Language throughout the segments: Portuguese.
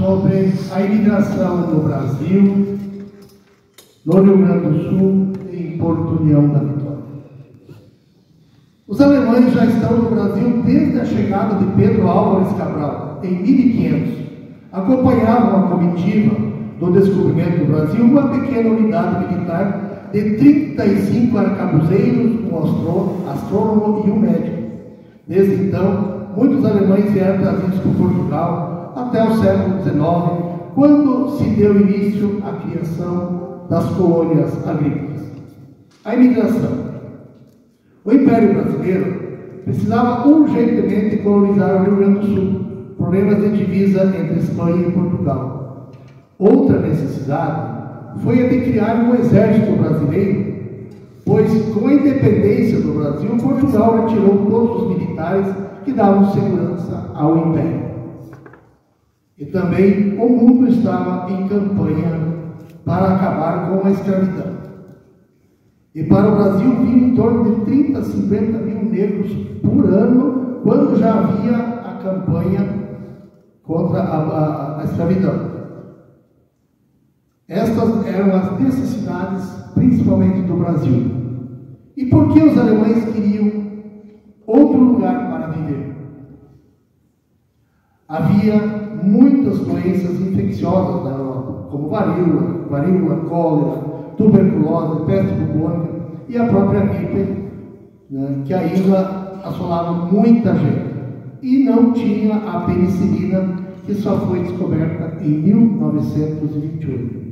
sobre a imigração no Brasil, no Rio Grande do Sul e em Porto União da Vitória. Os alemães já estão no Brasil desde a chegada de Pedro Álvares Cabral, em 1500. Acompanhavam a comitiva do descobrimento do Brasil uma pequena unidade militar de 35 arcabuzeiros, um astrônomo e um médico. Desde então, muitos alemães vieram trazidos por Portugal até o século XIX, quando se deu início à criação das colônias agrícolas. A imigração. O Império Brasileiro precisava urgentemente colonizar o Rio Grande do Sul, problemas de divisa entre Espanha e Portugal. Outra necessidade foi a de criar um exército brasileiro, pois com a independência do Brasil, Portugal retirou todos os militares que davam segurança ao Império. E também o mundo estava em campanha para acabar com a escravidão. E para o Brasil vinham em torno de 30 a 50 mil negros por ano, quando já havia a campanha contra a escravidão. Estas eram as necessidades, principalmente do Brasil. E por que os alemães queriam outro lugar para viver? Havia muitas doenças infecciosas na Europa, como varíola, cólera, tuberculose, peste bubônica e a própria gripe, né, que ainda assolava muita gente. E não tinha a penicilina, que só foi descoberta em 1928.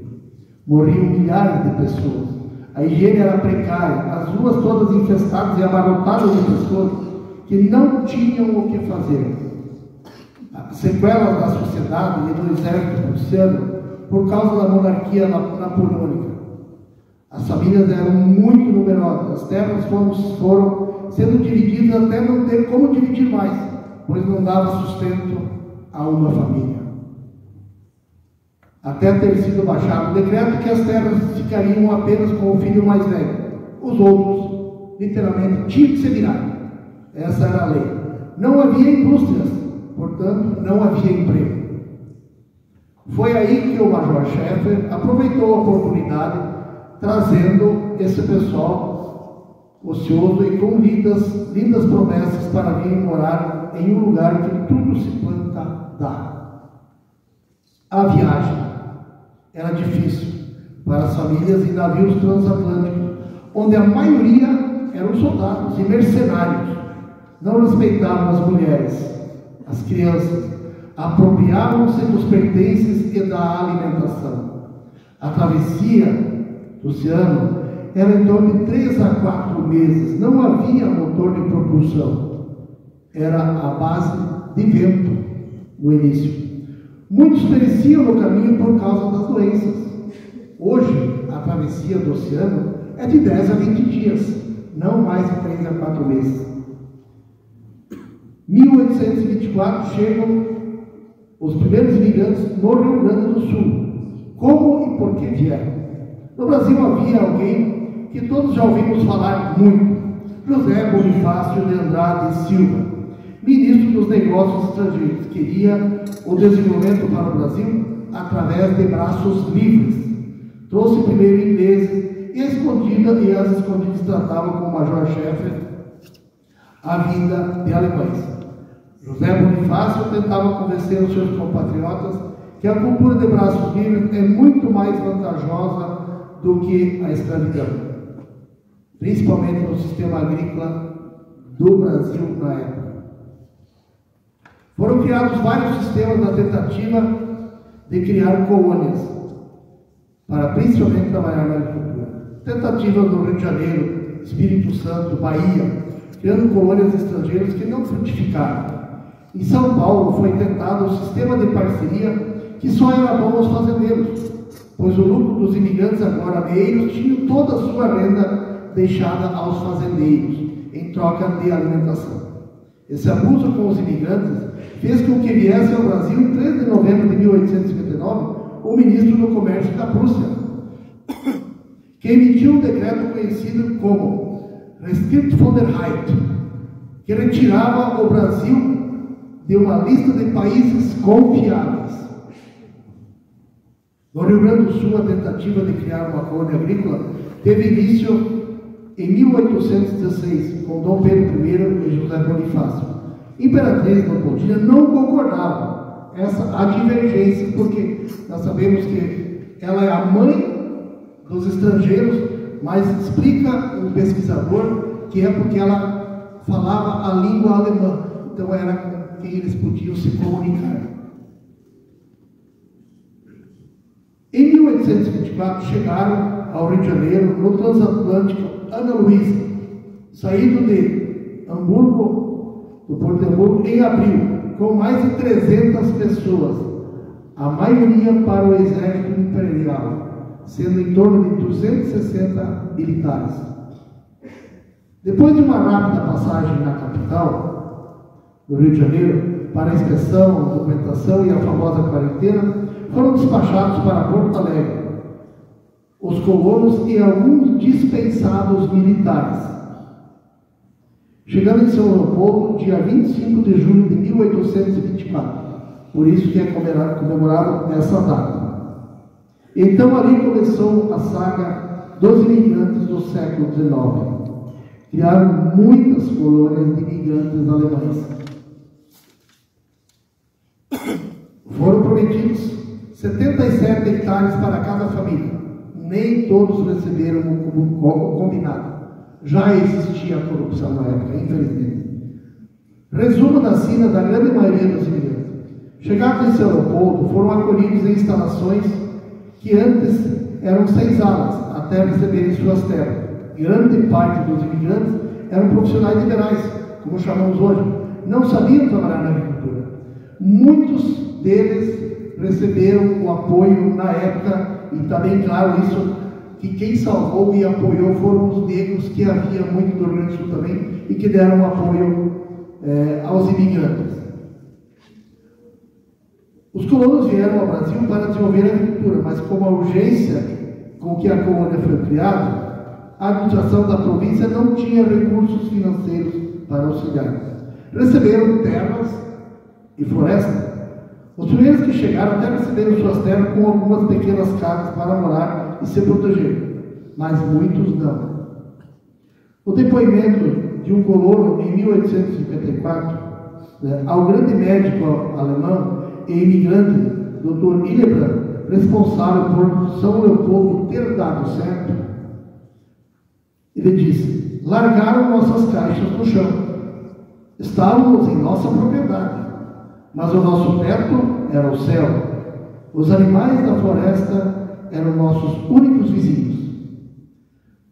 Morriam milhares de pessoas. A higiene era precária, as ruas todas infestadas e abarrotadas de pessoas que não tinham o que fazer. Sequelas da sociedade e do exército prussiano por causa da monarquia napoleônica. As famílias eram muito numerosas, as terras foram sendo divididas até não ter como dividir mais, pois não dava sustento a uma família. Até ter sido baixado o decreto que as terras ficariam apenas com o filho mais velho. Os outros, literalmente, tinham que se virar. Essa era a lei. Não havia indústrias, portanto, não havia emprego. Foi aí que o Major Schaeffer aproveitou a oportunidade, trazendo esse pessoal ocioso e com lindas promessas para vir morar em um lugar que tudo se planta dá. A viagem era difícil para as famílias em navios transatlânticos, onde a maioria eram soldados e mercenários. Não respeitavam as mulheres, as crianças, apropriavam-se dos pertences e da alimentação. A travessia do oceano era em torno de 3 a 4 meses. Não havia motor de propulsão. Era a base de vento no início. Muitos pereciam no caminho por causa das doenças. Hoje, a travessia do oceano é de 10 a 20 dias, não mais de 3 a 4 meses. 1824 chegam os primeiros imigrantes no Rio Grande do Sul. Como e por que vieram? No Brasil havia alguém que todos já ouvimos falar muito, José Bonifácio de Andrade Silva, ministro dos Negócios Estrangeiros. Queria o desenvolvimento para o Brasil através de braços livres. Trouxe primeiro ingleses e às escondidas tratavam com o Major Schaeffer a vinda de alemães. José Bonifácio tentava convencer os seus compatriotas que a cultura de braços livres é muito mais vantajosa do que a escravidão, principalmente no sistema agrícola do Brasil na época. Foram criados vários sistemas na tentativa de criar colônias, para principalmente trabalhar na agricultura. Tentativas no Rio de Janeiro, Espírito Santo, Bahia, criando colônias estrangeiras que não frutificaram. Em São Paulo foi tentado um sistema de parceria que só era bom aos fazendeiros, pois o lucro dos imigrantes agora meios tinha toda a sua renda deixada aos fazendeiros, em troca de alimentação. Esse abuso com os imigrantes fez com que viesse ao Brasil, em 3 de novembro de 1859, o ministro do Comércio da Prússia, que emitiu um decreto conhecido como Restrit von der Heid, que retirava o Brasil de uma lista de países confiáveis. No Rio Grande do Sul, a tentativa de criar uma colônia agrícola teve início em 1816, com Dom Pedro I e José Bonifácio. Imperatriz Leopoldina não concordava há divergência, porque nós sabemos que ela é a mãe dos estrangeiros, mas explica o pesquisador que é porque ela falava a língua alemã, então era com quem eles podiam se comunicar. Em 1824 chegaram ao Rio de Janeiro, no transatlântico Ana Luísa, saído de Hamburgo, do Porto de Hamburgo, em abril, com mais de 300 pessoas, a maioria para o exército imperial, sendo em torno de 260 militares. Depois de uma rápida passagem na capital do Rio de Janeiro, para a inspeção, documentação e a famosa quarentena, foram despachados para Porto Alegre os colonos e alguns dispensados militares. Chegando em São Leopoldo, dia 25 de julho de 1824. Por isso que é comemorado essa data. Então ali começou a saga dos imigrantes do século XIX. Criaram muitas colônias de imigrantes alemães. Foram prometidos 77 hectares para cada família. Nem todos receberam o combinado. Já existia corrupção na época, infelizmente. Resumo da sina da grande maioria dos imigrantes. Chegados em São Leopoldo, foram acolhidos em instalações que antes eram senzalas, até receberem suas terras. Grande parte dos imigrantes eram profissionais liberais, como chamamos hoje. Não sabiam trabalhar na agricultura. Muitos deles receberam o apoio na época, e também, claro, isso, que quem salvou e apoiou foram os negros, que havia muito no Rio Grande do Sul também, e que deram apoio aos imigrantes. Os colonos vieram ao Brasil para desenvolver a agricultura, mas como a urgência com que a colônia foi criada, a administração da província não tinha recursos financeiros para auxiliar. Receberam terras e florestas. Os primeiros que chegaram até receberam suas terras com algumas pequenas casas para morar e se proteger, mas muitos não. O depoimento de um colono em 1854, ao grande médico alemão e imigrante, Dr. Hillebrand, responsável por São Leopoldo ter dado certo, ele disse: largaram nossas caixas no chão. Estávamos em nossa propriedade, mas o nosso teto era o céu. Os animais da floresta eram nossos únicos vizinhos.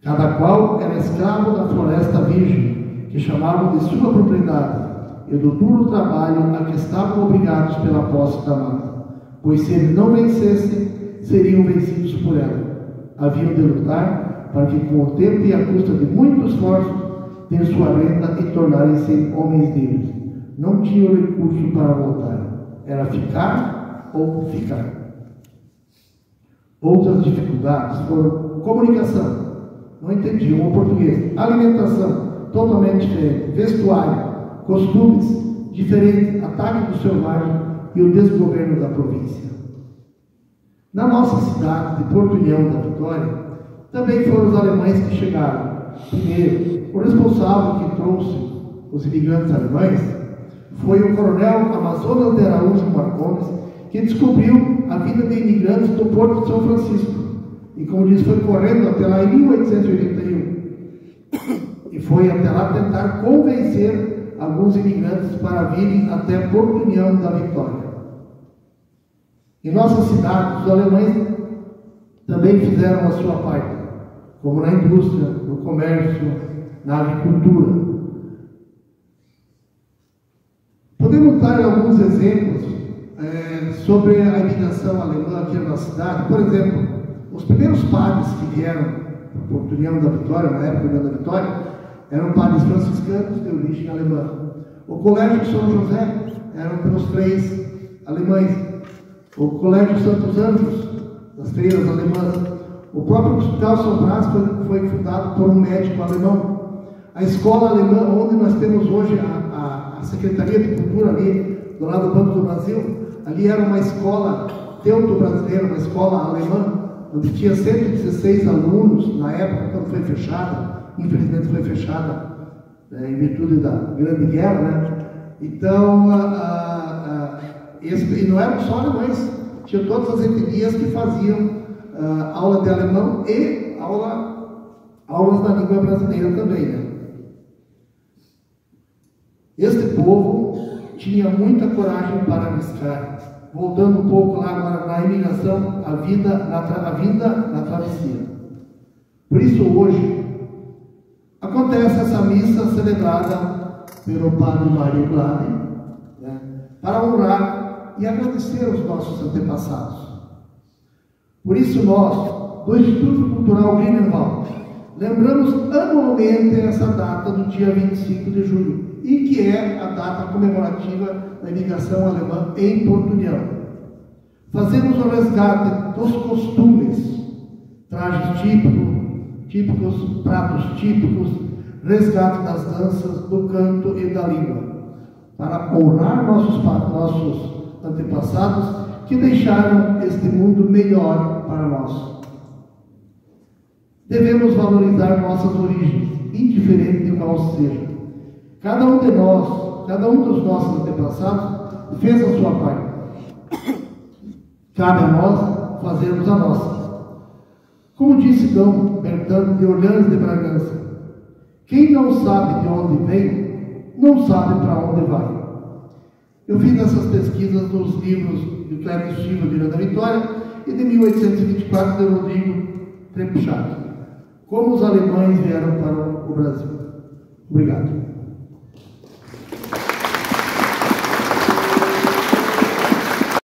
Cada qual era escravo da floresta virgem, que chamavam de sua propriedade, e do duro trabalho a que estavam obrigados pela posse da mata, pois se eles não vencessem, seriam vencidos por ela. Haviam de lutar para que, com o tempo e a custa de muito esforço, ter sua renda e tornarem-se homens livres. Não tinham recurso para voltar. Era ficar ou ficar. Outras dificuldades foram comunicação. Não entendiam o português. Alimentação, totalmente diferente. Vestuário, costumes diferentes. Ataque do selvagem e o desgoverno da província. Na nossa cidade de Porto União da Vitória, também foram os alemães que chegaram. Primeiro, o responsável que trouxe os imigrantes alemães foi o coronel Amazonas de Araújo Marcondes, que descobriu a vida de imigrantes do Porto de São Francisco. E, como disse, foi correndo até lá em 1881. E foi até lá tentar convencer alguns imigrantes para virem até Porto União da Vitória. Em nossa cidade, os alemães também fizeram a sua parte, como na indústria, no comércio, na agricultura. Podemos dar alguns exemplos sobre a imigração alemã aqui na cidade. Por exemplo, os primeiros padres que vieram para Porto União da Vitória, na época da Vitória, eram padres franciscanos de origem alemã. O Colégio São José eram pelos freis alemães. O Colégio Santos Anjos, das freiras alemãs. O próprio Hospital São Brás foi fundado por um médico alemão. A escola alemã, onde nós temos hoje a Secretaria de Cultura ali, do lado do Banco do Brasil, ali era uma escola teuto-brasileira, uma escola alemã, onde tinha 116 alunos, na época, quando foi fechada, infelizmente foi fechada, em virtude da Grande Guerra, né? Então, e não eram só alemães, tinha todas as etnias que faziam aula de alemão e aulas da língua brasileira também, né? Este povo tinha muita coragem para arriscar. Voltando um pouco lá agora na imigração, a vinda na travessia. Por isso hoje acontece essa missa celebrada pelo Padre Mário Glade, né, para honrar e agradecer aos nossos antepassados. Por isso nós, do Instituto Cultural Greenwald, lembramos anualmente essa data do dia 25 de julho, e que é a data comemorativa da imigração alemã em Porto União. Fazemos o resgate dos costumes, trajes típicos, pratos típicos, resgate das danças, do canto e da língua, para honrar nossos antepassados que deixaram este mundo melhor para nós. Devemos valorizar nossas origens, indiferente de qual seja. Cada um dos nossos antepassados fez a sua parte. Cabe a nós fazermos a nossa. Como disse Dom Bertano de Orleans de Bragança, quem não sabe de onde vem, não sabe para onde vai. Eu fiz essas pesquisas nos livros de Cléber Silva de Miranda Vitória e de 1824 de Rodrigo Trepchat. Como os alemães vieram para o Brasil. Obrigado.